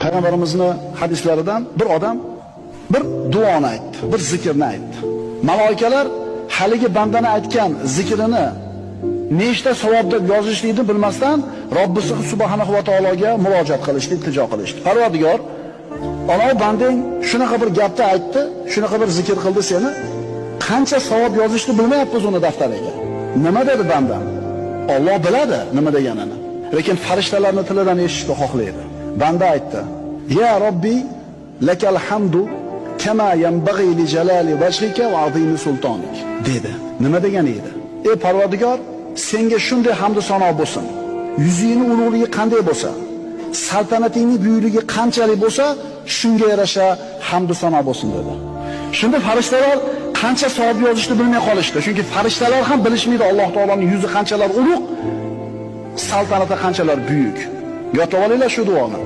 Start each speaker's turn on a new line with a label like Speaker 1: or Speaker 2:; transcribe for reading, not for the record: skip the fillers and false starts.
Speaker 1: Payg'ambarimizning hadislaridan bir odam bir duoni aytdi, bir zikrni aytdi. Malaikalar haligi bandani aytgan zikrini nechta savob deb yozishlikni bilmasdan Robbisi subhanahu va taologa murojaat qilishdi, iltijo qilishdi. Parvardigor, ana bandang shunaqa bir gapni aytdi, shunaqa bir zikr qildi seni, qancha savob yozishni bilmayapmiz uni daftariga. Nima dedi bandam? Alloh biladi nima deganini. Lekin farishtalarning tilidan eshitishni xohlaydi. Banda aytdi: "Ya Robbi, lakal hamdu kama yanbaghi li jalali wajhika va azimi sultonik." dedi. Nima degani edi? Ey Parvardigor, senga shunday hamd sano bo'lsin. Yuzingning ulug'ligi qanday bo'lsa, saltanatingning buyukligi qanchalik bo'lsa, shunga yarasha hamd sano bo'lsin dedi. Shunda farishtalar qancha savob yozishni bilmay qolishdi. Chunki farishtalar ham bilishmaydi Alloh taoloning yuzi qanchalar ulug', saltanati qanchalar buyuk. Yotib olinglar shu duoni.